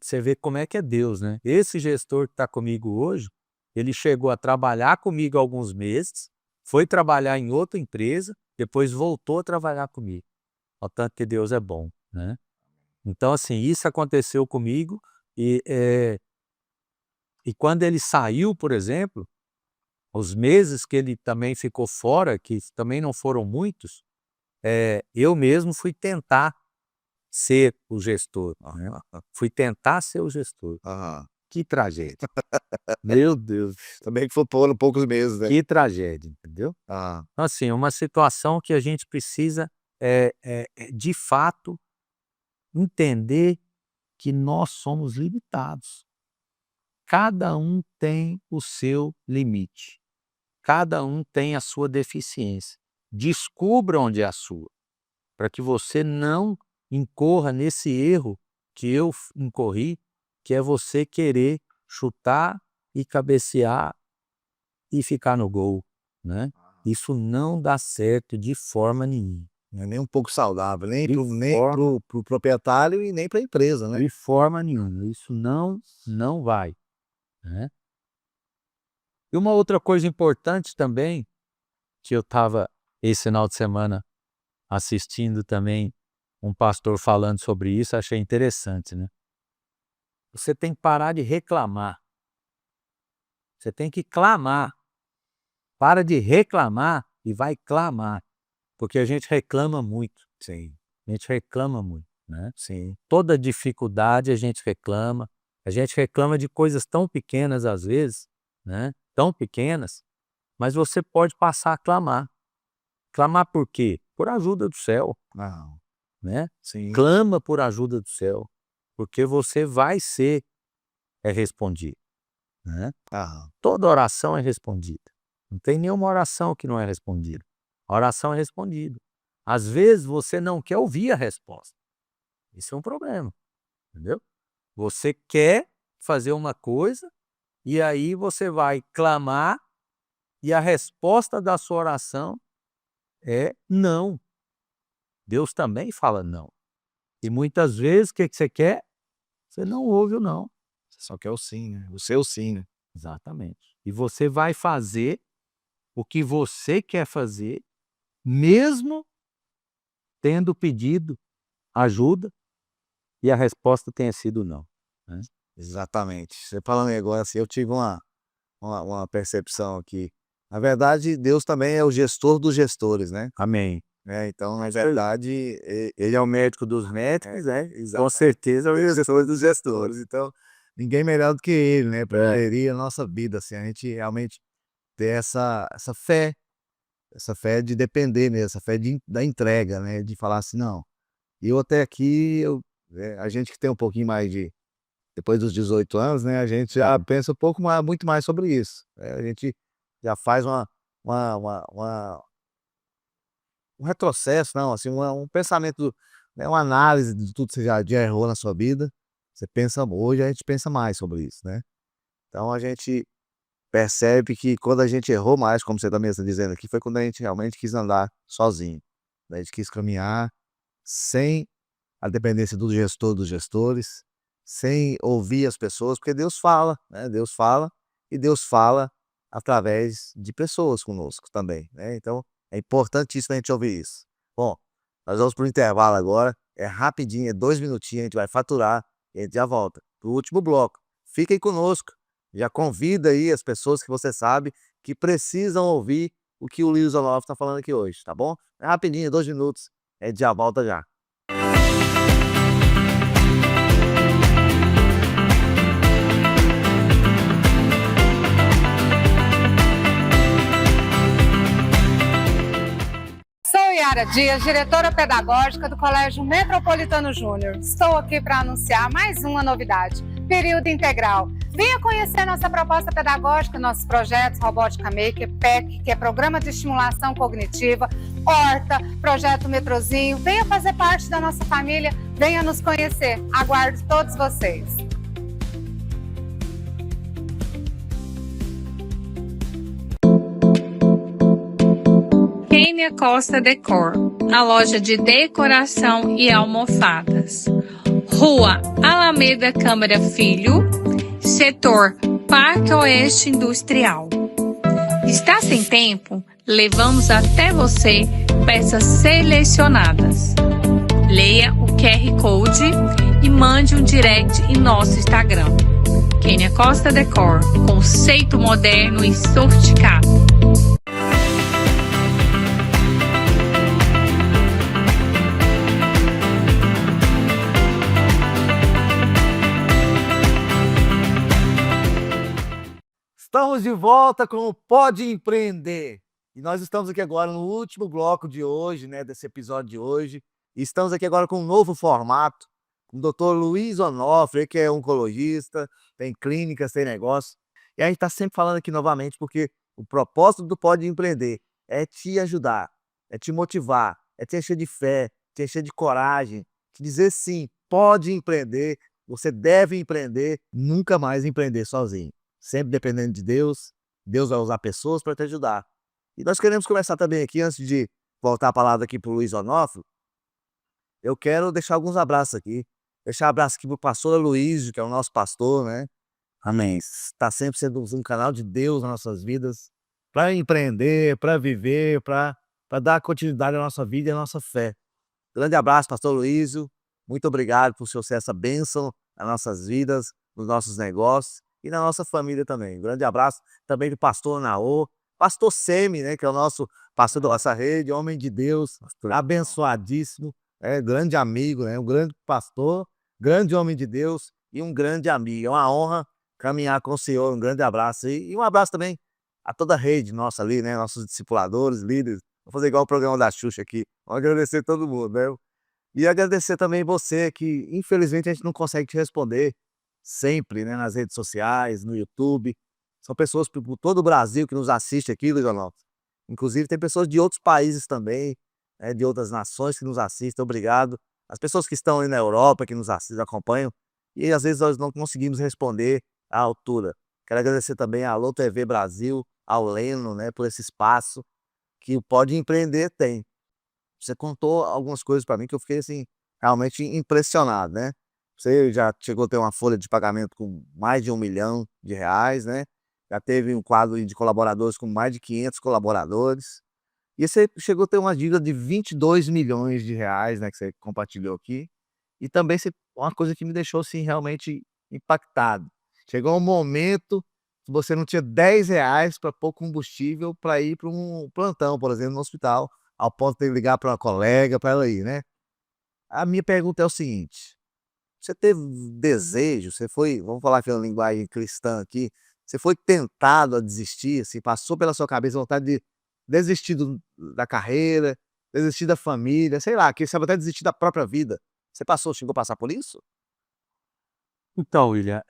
você vê como é que é Deus, né? Esse gestor que está comigo hoje, ele chegou a trabalhar comigo alguns meses, foi trabalhar em outra empresa, depois voltou a trabalhar comigo. O tanto que Deus é bom, né? Então, assim, isso aconteceu comigo e quando ele saiu, por exemplo, os meses que ele também ficou fora, que também não foram muitos, eu mesmo fui tentar ser o gestor, né? Fui tentar ser o gestor. Aham. Que tragédia. Meu Deus, Também que foram poucos meses, né? que tragédia, entendeu? Ah, Então, assim, é uma situação que a gente precisa de fato, entender que nós somos limitados. Cada um tem o seu limite. Cada um tem a sua deficiência. Descubra onde é a sua, para que você não incorra nesse erro que eu incorri, que é você querer chutar e cabecear e ficar no gol, né? Isso não dá certo de forma nenhuma. Não é nem um pouco saudável, nem De pro proprietário e nem para a empresa, né? De forma nenhuma. Isso não vai, né? E uma outra coisa importante também, que eu estava esse final de semana assistindo também um pastor falando sobre isso, achei interessante, né? Você tem que parar de reclamar. Você tem que clamar. Para de reclamar e vai clamar. Porque a gente reclama muito. Sim. A gente reclama muito, né? Sim. Toda dificuldade a gente reclama. A gente reclama de coisas tão pequenas às vezes, né? Tão pequenas, mas você pode passar a clamar. Clamar por quê? Por ajuda do céu, Não. né? Sim. Clama por ajuda do céu, porque você vai ser respondido, né? Toda oração é respondida. Não tem nenhuma oração que não é respondida. A oração é respondida. Às vezes você não quer ouvir a resposta. Isso é um problema, entendeu? Você quer fazer uma coisa e aí você vai clamar e a resposta da sua oração é não. Deus também fala não. E muitas vezes o que você quer? Você não ouve o não. Você só quer o sim, né? O seu sim, né? Exatamente. E você vai fazer o que você quer fazer, mesmo tendo pedido ajuda e a resposta tenha sido não, né? Exatamente. Você falando agora assim, eu tive uma percepção aqui. Na verdade, Deus também é o gestor dos gestores, né? Amém. Então, na verdade, ele é o médico dos médicos, né? Com certeza é o gestor dos gestores. Então, ninguém melhor do que ele, né? Para gerir a nossa vida, assim, a gente realmente ter essa fé de depender mesmo, essa fé da entrega, né? De falar assim, não, eu até aqui, a gente que tem um pouquinho mais depois dos 18 anos, né? A gente já pensa muito mais sobre isso, né? A gente já faz um retrocesso, não, assim, um pensamento, né? Uma análise de tudo que você já errou na sua vida. Você pensa, hoje a gente pensa mais sobre isso, né? Então a gente percebe que quando a gente errou mais, como você também está dizendo aqui, foi quando a gente realmente quis andar sozinho. A gente quis caminhar sem a dependência do gestor, dos gestores, sem ouvir as pessoas, porque Deus fala, né? Deus fala e Deus fala através de pessoas conosco também, né? Então é importantíssimo a gente ouvir isso. Bom, nós vamos para o intervalo agora, é rapidinho, é 2 minutinhos, a gente vai faturar e a gente já volta para o último bloco. Fiquem conosco. Já convida aí as pessoas que você sabe que precisam ouvir o que o Lírio Zonov está falando aqui hoje, tá bom? É rapidinho, 2 minutos, a gente já volta já. Sou Yara Dias, diretora pedagógica do Colégio Metropolitano Júnior. Estou aqui para anunciar mais uma novidade, período integral. Venha conhecer nossa proposta pedagógica, nossos projetos Robótica Maker, PEC, que é Programa de Estimulação Cognitiva, Horta, Projeto Metrozinho. Venha fazer parte da nossa família, venha nos conhecer. Aguardo todos vocês. Kênia Costa Decor, a loja de decoração e almofadas. Rua Alameda Câmara Filho, setor Parque Oeste Industrial. Está sem tempo? Levamos até você peças selecionadas. Leia o QR Code e mande um direct em nosso Instagram. Kênia Costa Decor, conceito moderno e sofisticado. Estamos de volta com o Pode Empreender. E nós estamos aqui agora no último bloco de hoje, né, desse episódio de hoje. E estamos aqui agora com um novo formato, com o doutor Luiz Onofre, que é oncologista, tem clínicas, tem negócio. E a gente está sempre falando aqui novamente, porque o propósito do Pode Empreender é te ajudar, é te motivar, é te encher de fé, te encher de coragem, te dizer sim, pode empreender, você deve empreender, nunca mais empreender sozinho. Sempre dependendo de Deus, Deus vai usar pessoas para te ajudar. E nós queremos começar também aqui, antes de voltar a palavra aqui para o Luiz Onofre, eu quero deixar alguns abraços aqui. Deixar um abraço aqui para o pastor Aloísio, que é o nosso pastor, né? Amém. Está sempre sendo um canal de Deus nas nossas vidas, para empreender, para viver, para dar continuidade à nossa vida e à nossa fé. Grande abraço, pastor Aloísio. Muito obrigado por ser essa bênção nas nossas vidas, nos nossos negócios e na nossa família também. Um grande abraço também do pastor Naô, pastor Semi, né, que é o nosso pastor da nossa rede, homem de Deus, abençoadíssimo, grande amigo, né, um grande pastor, grande homem de Deus e um grande amigo. É uma honra caminhar com o Senhor. Um grande abraço e um abraço também a toda a rede nossa ali, né, nossos discipuladores, líderes. Vou fazer igual o programa da Xuxa aqui. Vamos agradecer todo mundo, né? E agradecer também você que, infelizmente, a gente não consegue te responder sempre, né, nas redes sociais, no YouTube. São pessoas por todo o Brasil que nos assistem aqui, Luiz Onofre. Inclusive, tem pessoas de outros países também, né, de outras nações que nos assistem. Obrigado. As pessoas que estão aí na Europa, que nos assistem, acompanham. E às vezes nós não conseguimos responder à altura. Quero agradecer também à Alô TV Brasil, ao Leno, né, por esse espaço que o Pode Empreender tem. Você contou algumas coisas para mim que eu fiquei, assim, realmente impressionado, né. Você já chegou a ter uma folha de pagamento com mais de R$1 milhão, né, já teve um quadro de colaboradores com mais de 500 colaboradores, e você chegou a ter uma dívida de R$22 milhões, né, que você compartilhou aqui, e também uma coisa que me deixou, assim, realmente impactado. Chegou um momento que você não tinha R$10 para pôr combustível para ir para um plantão, por exemplo, no hospital, ao ponto de ligar para uma colega para ela ir, né. A minha pergunta é o seguinte: você teve desejo, você foi, vamos falar aquela linguagem cristã aqui, você foi tentado a desistir, assim, passou pela sua cabeça a vontade de desistir da carreira, desistir da família, sei lá, quem sabe até desistir da própria vida. Você chegou a passar por isso? Então, William,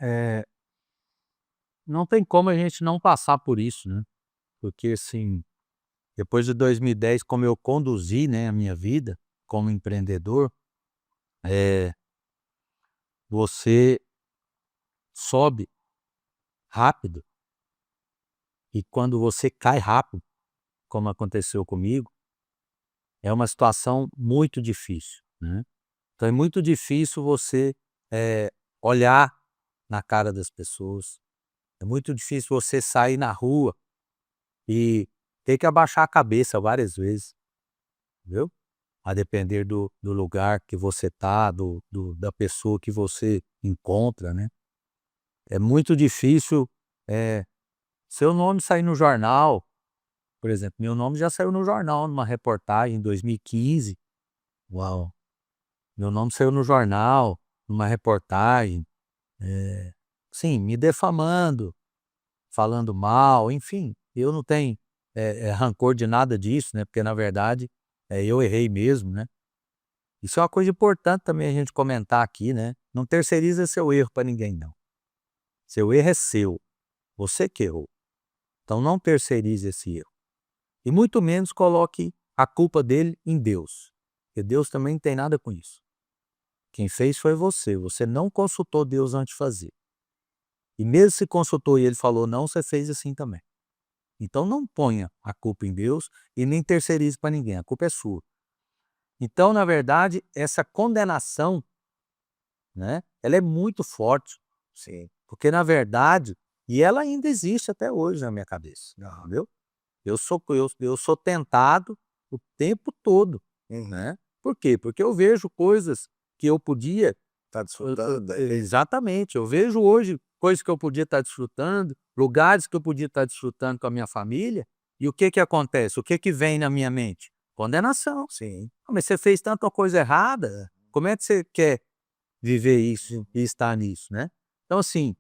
não tem como a gente não passar por isso, né, porque, assim, depois de 2010, como eu conduzi, né, a minha vida como empreendedor, eh, você sobe rápido e quando você cai rápido, como aconteceu comigo, é uma situação muito difícil, né. Então é muito difícil você, olhar na cara das pessoas, é muito difícil você sair na rua e ter que abaixar a cabeça várias vezes, entendeu? A depender do lugar que você tá, da pessoa que você encontra, né. É muito difícil, seu nome sair no jornal, por exemplo, meu nome já saiu no jornal numa reportagem em 2015. Uau! Meu nome saiu no jornal, numa reportagem, sim, me defamando, falando mal, enfim, eu não tenho, rancor de nada disso, né, porque na verdade, eu errei mesmo, né. Isso é uma coisa importante também a gente comentar aqui, né, não terceiriza seu erro para ninguém não. Seu erro é seu, você que errou. Então não terceirize esse erro. E muito menos coloque a culpa dele em Deus, porque Deus também não tem nada com isso. Quem fez foi você não consultou Deus antes de fazer. E mesmo se consultou e ele falou não, você fez assim também. Então não ponha a culpa em Deus e nem terceirize para ninguém, a culpa é sua. Então, na verdade, essa condenação, né, ela é muito forte, Sim. porque na verdade, e ela ainda existe até hoje na minha cabeça, entendeu? Eu sou tentado o tempo todo, né? Por quê? Porque eu vejo coisas que eu podia Tá desfrutando daí. exatamente, eu vejo hoje coisas que eu podia estar desfrutando, lugares que eu podia estar desfrutando com a minha família, e o que que acontece? O que que vem na minha mente? Condenação. Sim. "Ah, mas você fez tanta coisa errada, como é que você quer viver isso e estar nisso, né?" Então, assim,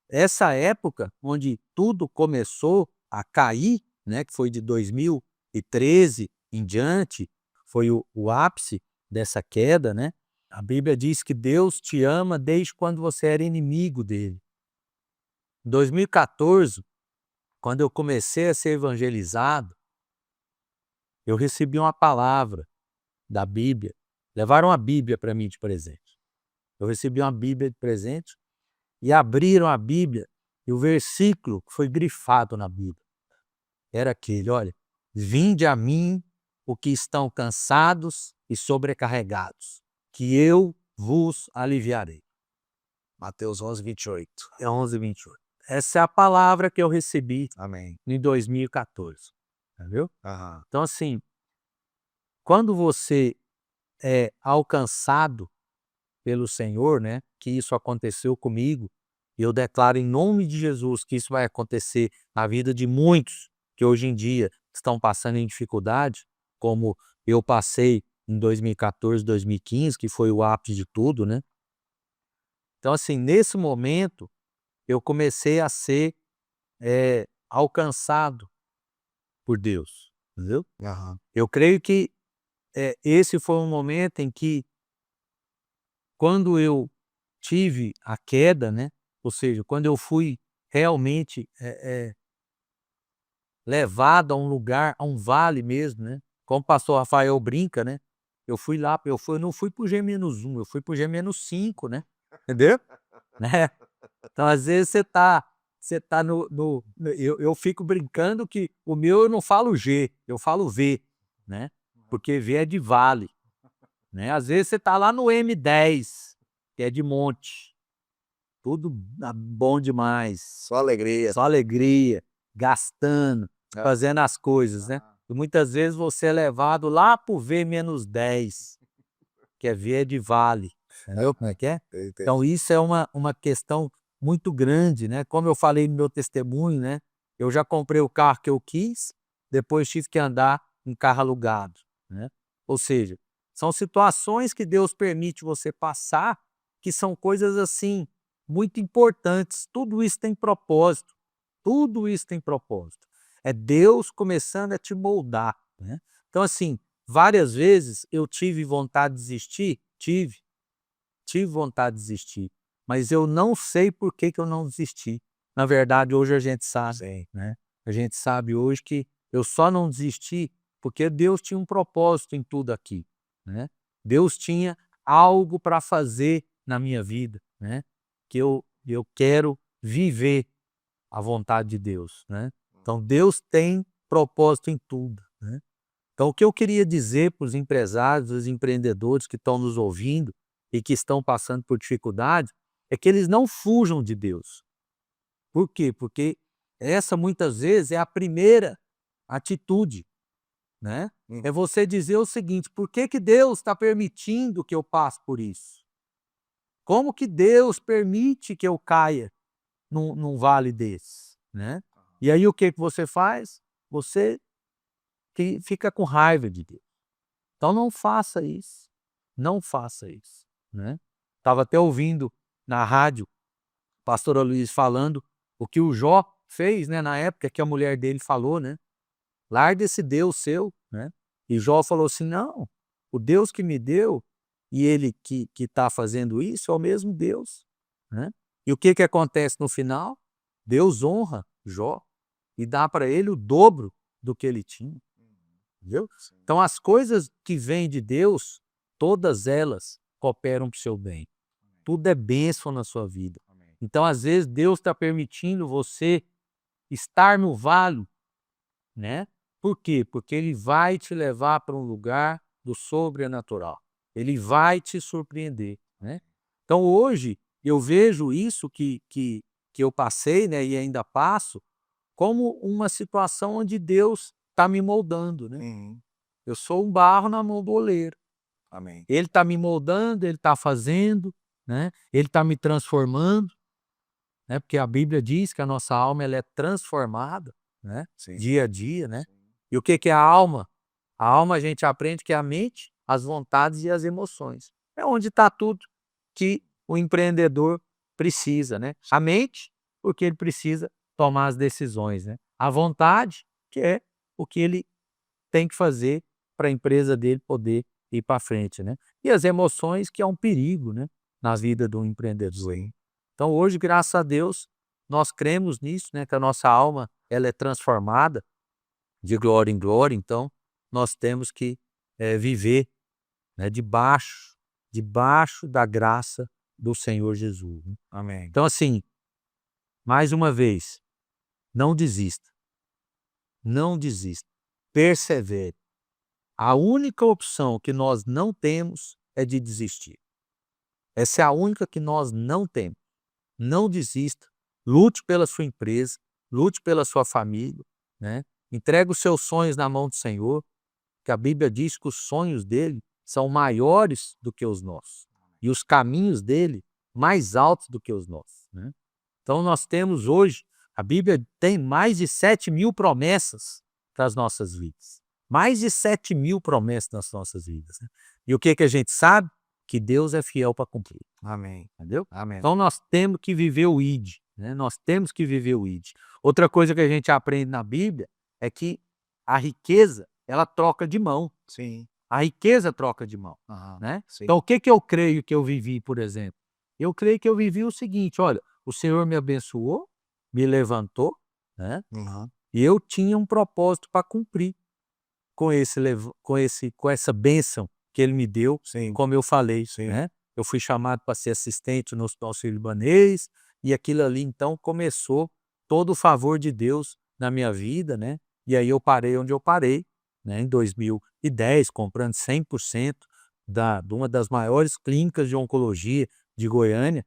essa época onde tudo começou a cair, né, que foi de 2000 13 em diante foi o ápice dessa queda, né? A Bíblia diz que Deus te ama desde quando você era inimigo dele. Em 2014, quando eu comecei a ser evangelizado, eu recebi uma palavra da Bíblia. Levaram a Bíblia para mim de presente. Eu recebi uma Bíblia de presente e abriram a Bíblia e o versículo que foi grifado na Bíblia era aquele, olha, vinde a mim os que estão cansados e sobrecarregados, que eu vos aliviarei. Mateus 11, 28. É 11, 28. Essa é a palavra que eu recebi Amém. em 2014. Entendeu? Aham. Então, assim, quando você é alcançado pelo Senhor, né, que isso aconteceu comigo, e eu declaro em nome de Jesus que isso vai acontecer na vida de muitos que hoje em dia estão passando em dificuldade, como eu passei em 2014, 2015, que foi o ápice de tudo, né? Então, assim, nesse momento, eu comecei a ser alcançado por Deus, entendeu? Aham. Eu creio que esse foi um momento em que, quando eu tive a queda, né? Ou seja, quando eu fui realmente levado a um lugar, a um vale mesmo, né? Como o pastor Rafael brinca, né? Eu não fui pro G-1, eu fui pro G-5, né? Entendeu? Né? Então, às vezes, você tá eu fico brincando que o meu eu não falo G, eu falo V, né? Porque V é de vale, né? Às vezes você tá lá no M10, que é de monte. Tudo bom demais, Só alegria. só alegria, gastando, É. fazendo as coisas, né? E muitas vezes você é levado lá pro V-10, que é V de vale. Entendeu como é que é? Entendi. Então, isso é uma questão muito grande, né? Como eu falei no meu testemunho, né? Eu já comprei o carro que eu quis, depois tive que andar em carro alugado, né? Ou seja, são situações que Deus permite você passar, que são coisas assim muito importantes. Tudo isso tem propósito. Tudo isso tem propósito. É Deus começando a te moldar, né? Então, assim, várias vezes eu tive vontade de desistir, tive vontade de desistir, mas eu não sei por que eu não desisti. Na verdade, hoje a gente sabe, Sim. né? A gente sabe hoje que eu só não desisti porque Deus tinha um propósito em tudo aqui, né? Deus tinha algo para fazer na minha vida, né? Que eu quero viver a vontade de Deus, né? Então, Deus tem propósito em tudo, né? Então, o que eu queria dizer para os empresários, os empreendedores que estão nos ouvindo e que estão passando por dificuldade, é que eles não fujam de Deus. Por quê? Porque essa, muitas vezes, é a primeira atitude, né? É você dizer o seguinte: por que Deus está permitindo que eu passe por isso? Como que Deus permite que eu caia num vale desse, né? E aí o que você faz? Você fica com raiva de Deus. Então não faça isso. Não faça isso, né? Estava até ouvindo na rádio o pastor Luiz falando o que o Jó fez, né, na época que a mulher dele falou, né? Larga esse Deus seu, né? E Jó falou assim: não, o Deus que me deu e ele que está fazendo isso é o mesmo Deus, né? E o que acontece no final? Deus honra Jó e dá para ele o dobro do que ele tinha. Entendeu? Então, as coisas que vêm de Deus, todas elas cooperam para o seu bem. Tudo é bênção na sua vida. Então, às vezes, Deus está permitindo você estar no vale, né? Por quê? Porque Ele vai te levar para um lugar do sobrenatural. Ele vai te surpreender, né? Então, hoje, eu vejo isso que eu passei, né, e ainda passo, como uma situação onde Deus está me moldando, né? Uhum. Eu sou um barro na mão do oleiro. Amém. Ele está me moldando, ele está fazendo, né? Ele está me transformando, né? Porque a Bíblia diz que a nossa alma ela é transformada, né? Sim. Dia a dia, né? E o que é a alma? A alma a gente aprende que é a mente, as vontades e as emoções. É onde está tudo que o empreendedor precisa, né? A mente, porque ele precisa tomar as decisões, né? A vontade, que é o que ele tem que fazer para a empresa dele poder ir para frente, né? E as emoções, que é um perigo, né, na vida do empreendedor. Então, hoje, graças a Deus, nós cremos nisso, né, que a nossa alma ela é transformada de glória em glória. Então, nós temos que viver, né, debaixo da graça do Senhor Jesus, né? Amém. Então, assim, mais uma vez, não desista. Não desista. Persevere. A única opção que nós não temos é de desistir. Essa é a única que nós não temos. Não desista. Lute pela sua empresa, lute pela sua família, né? Entregue os seus sonhos na mão do Senhor, que a Bíblia diz que os sonhos dele são maiores do que os nossos e os caminhos dele mais altos do que os nossos, né? Então nós temos hoje, a Bíblia tem mais de 7.000 promessas para as nossas vidas. Mais de 7.000 promessas nas nossas vidas, né? E o que a gente sabe? Que Deus é fiel para cumprir. Amém. Entendeu? Amém. Então nós temos que viver o ID, né? Nós temos que viver o ID. Outra coisa que a gente aprende na Bíblia é que a riqueza, ela troca de mão. Sim. A riqueza troca de mão, Aham. né? Sim. Então o que eu creio que eu vivi, por exemplo? Eu creio que eu vivi o seguinte, olha, o Senhor me abençoou, me levantou, né? Uhum. E eu tinha um propósito para cumprir com essa bênção que ele me deu, Sim. como eu falei, Sim. né? Eu fui chamado para ser assistente no Hospital Sírio-Libanês, e aquilo ali, então, começou todo o favor de Deus na minha vida, né? E aí eu parei onde eu parei, né? Em 2010, comprando 100% de uma das maiores clínicas de oncologia de Goiânia,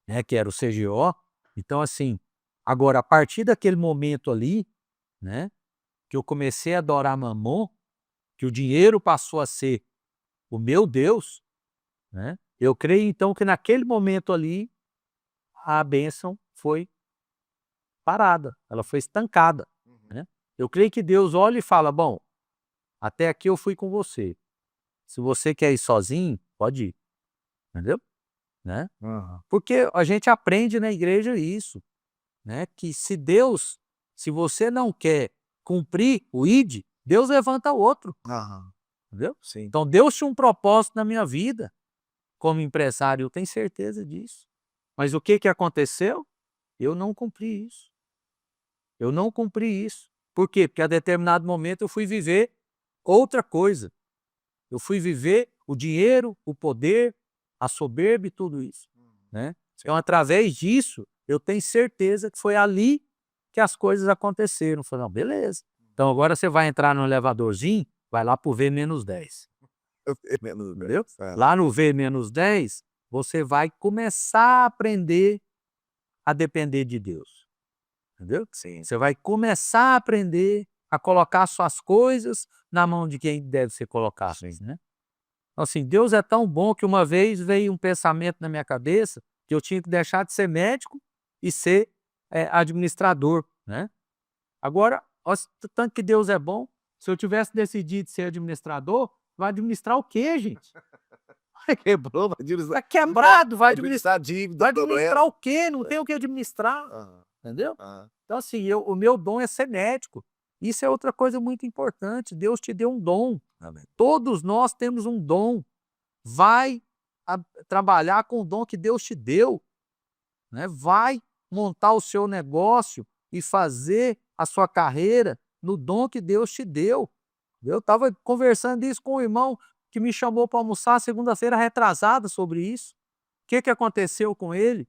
né? Que era o CGO. Então, assim, agora, a partir daquele momento ali, né? Que eu comecei a adorar Mamon, que o dinheiro passou a ser o meu Deus, né? Eu creio, então, que naquele momento ali, a bênção foi parada, ela foi estancada, né? Eu creio que Deus olha e fala, bom, até aqui eu fui com você. Se você quer ir sozinho, pode ir. Entendeu? Né? Aham. Porque a gente aprende na igreja isso, né? Que se você não quer cumprir o ID, Deus levanta outro. Aham. Entendeu? Sim. Então Deus tinha um propósito na minha vida como empresário, eu tenho certeza disso. Mas o que aconteceu? Eu não cumpri isso. Eu não cumpri isso. Por quê? Porque a determinado momento eu fui viver outra coisa. Eu fui viver o dinheiro, o poder, a soberba e tudo isso, né? Então, através disso, eu tenho certeza que foi ali que as coisas aconteceram. Eu falei, não, beleza. Então, agora você vai entrar no elevadorzinho, vai lá pro V-10. Entendeu? É. Lá no V-10, você vai começar a aprender a depender de Deus. Entendeu? Sim. Você vai começar a aprender a colocar suas coisas na mão de quem deve ser colocado, né? Então, assim, Deus é tão bom que uma vez veio um pensamento na minha cabeça que eu tinha que deixar de ser médico e ser administrador, né? Agora, olha o tanto que Deus é bom. Se eu tivesse decidido ser administrador, vai administrar o quê, gente? Quebrou, vai administrar. Tá quebrado, vai administrar. Dívida, Vai administrar o quê? Não tem o que administrar, Aham. entendeu? Aham. Então, assim, o meu dom é ser médico. Isso é outra coisa muito importante. Deus te deu um dom. Amém. Todos nós temos um dom. Vai trabalhar com o dom que Deus te deu, né? Vai montar o seu negócio e fazer a sua carreira no dom que Deus te deu. Eu estava conversando isso com um irmão que me chamou para almoçar segunda-feira retrasada sobre isso. O que aconteceu com ele?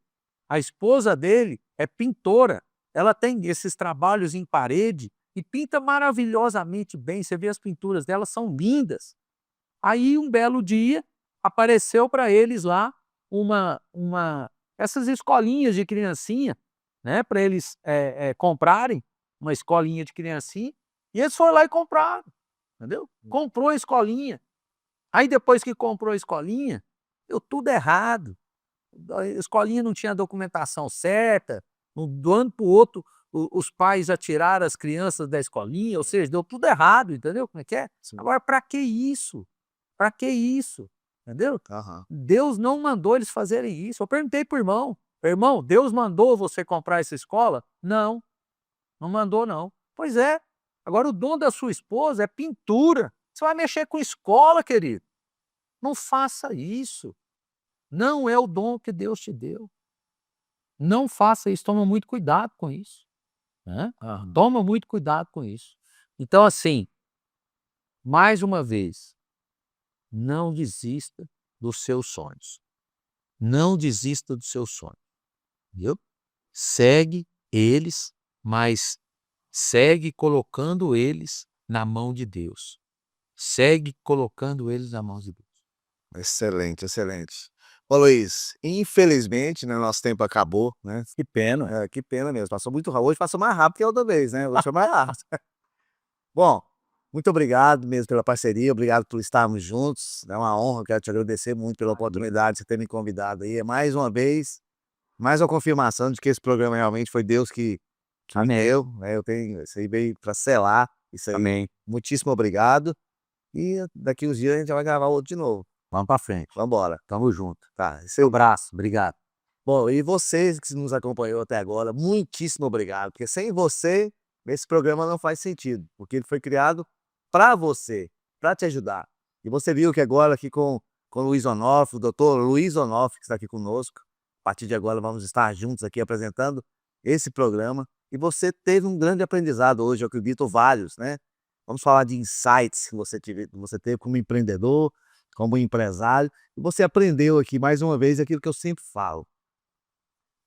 A esposa dele é pintora. Ela tem esses trabalhos em parede e pinta maravilhosamente bem. Você vê as pinturas dela, são lindas. Aí, um belo dia, apareceu para eles lá essas escolinhas de criancinha, né, para eles comprarem uma escolinha de criancinha. E eles foram lá e compraram, entendeu? Comprou a escolinha. Aí, depois que comprou a escolinha, deu tudo errado. A escolinha não tinha a documentação certa. Do ano para o outro, os pais já tiraram as crianças da escolinha, ou seja, deu tudo errado, entendeu como é que é? Sim. Agora, para que isso? Para que isso? Entendeu? Aham. Deus não mandou eles fazerem isso. Eu perguntei para o irmão, Deus mandou você comprar essa escola? Não, não mandou não. Pois é, Agora, o dom da sua esposa é pintura. Você vai mexer com escola, querido. Não faça isso. Não é o dom que Deus te deu. Não faça isso. Toma muito cuidado com isso, né? Toma muito cuidado com isso. Então, assim, mais uma vez, não desista dos seus sonhos. Não desista dos seus sonhos, viu? Segue eles, mas segue colocando eles na mão de Deus. Segue colocando eles na mão de Deus. Excelente, excelente. Ô Luiz, infelizmente, né, nosso tempo acabou, né? Que pena. Que pena mesmo. Passou muito rápido. Hoje passou mais rápido que a outra vez, né? Hoje foi mais rápido. Bom, muito obrigado mesmo pela parceria, obrigado por estarmos juntos. É uma honra, quero te agradecer muito pela oportunidade de você ter me convidado aí. É mais uma vez, mais uma confirmação de que esse programa realmente foi Deus que me deu, né? Eu tenho, isso aí veio para selar isso aí. Amém. Muitíssimo obrigado. E daqui uns dias a gente já vai gravar outro de novo. Vamos pra frente. Vamos embora. Tamo junto. Tá, Seu braço. Obrigado. bom, e vocês que nos acompanhou até agora, muitíssimo obrigado, porque sem você, esse programa não faz sentido, porque ele foi criado para você, para te ajudar. E você viu que agora aqui com o Luiz Onofre, o doutor Luiz Onofre, que está aqui conosco, a partir de agora vamos estar juntos aqui apresentando esse programa, e você teve um grande aprendizado hoje, eu acredito, vários, né? Vamos falar de insights que você teve como empreendedor, como empresário, e você aprendeu aqui mais uma vez aquilo que eu sempre falo.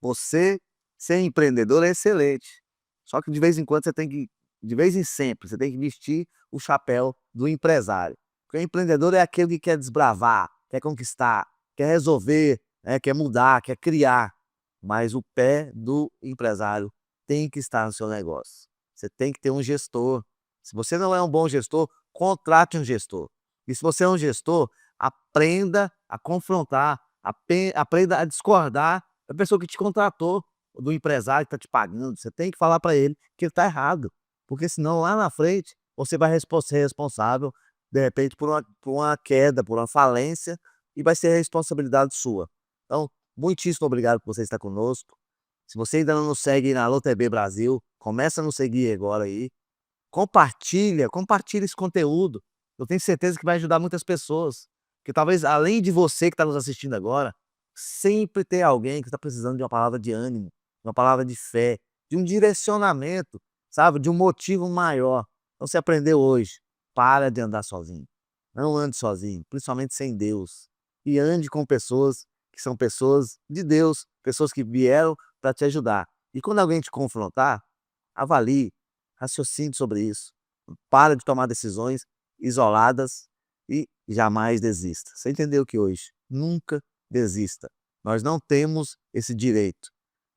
Você ser empreendedor é excelente, só que de vez em quando você tem que, de vez em sempre, você tem que vestir o chapéu do empresário. Porque o empreendedor é aquele que quer desbravar, quer conquistar, quer resolver, né, quer mudar, quer criar. Mas o pé do empresário tem que estar no seu negócio. Você tem que ter um gestor. Se você não é um bom gestor, contrate um gestor. E se você é um gestor, aprenda a confrontar, aprenda a discordar da pessoa que te contratou, do empresário que está te pagando. Você tem que falar para ele que ele está errado, porque senão lá na frente você vai ser responsável, de repente, por uma queda, por uma falência, e vai ser responsabilidade sua. Então, muitíssimo obrigado por você estar conosco. Se você ainda não nos segue na Alô TV Brasil, começa a nos seguir agora aí. Compartilha esse conteúdo. Eu tenho certeza que vai ajudar muitas pessoas. Que talvez, além de você que está nos assistindo agora, sempre tem alguém que está precisando de uma palavra de ânimo, de uma palavra de fé, de um direcionamento, sabe? De um motivo maior. Então, você aprendeu hoje, para de andar sozinho. Não ande sozinho, principalmente sem Deus. E ande com pessoas que são pessoas de Deus, pessoas que vieram para te ajudar. E quando alguém te confrontar, avalie, raciocine sobre isso. Para de tomar decisões isoladas e jamais desista. Você entendeu que hoje? Nunca desista. Nós não temos esse direito.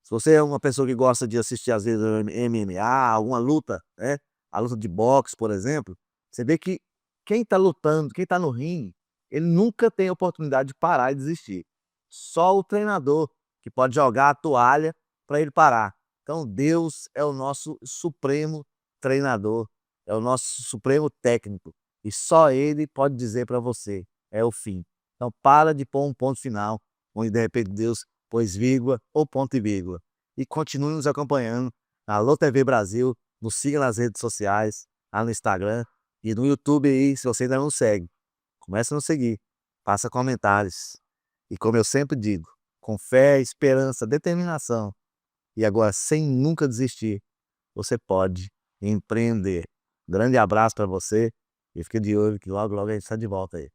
Se você é uma pessoa que gosta de assistir às vezes MMA, alguma luta, né? A luta de boxe, por exemplo, você vê que quem está lutando, quem está no ringue, ele nunca tem a oportunidade de parar e desistir. Só o treinador que pode jogar a toalha para ele parar. Então Deus é o nosso supremo treinador, é o nosso supremo técnico. E só ele pode dizer para você, é o fim. Então para de pôr um ponto final, onde de repente Deus pôs vírgula ou ponto e vírgula. E continue nos acompanhando na Alô TV Brasil, nos siga nas redes sociais, lá no Instagram e no YouTube aí, se você ainda não segue. Comece a nos seguir, faça comentários. E como eu sempre digo, com fé, esperança, determinação, e agora sem nunca desistir, você pode empreender. Grande abraço para você e fique de olho que logo, logo a gente está de volta aí.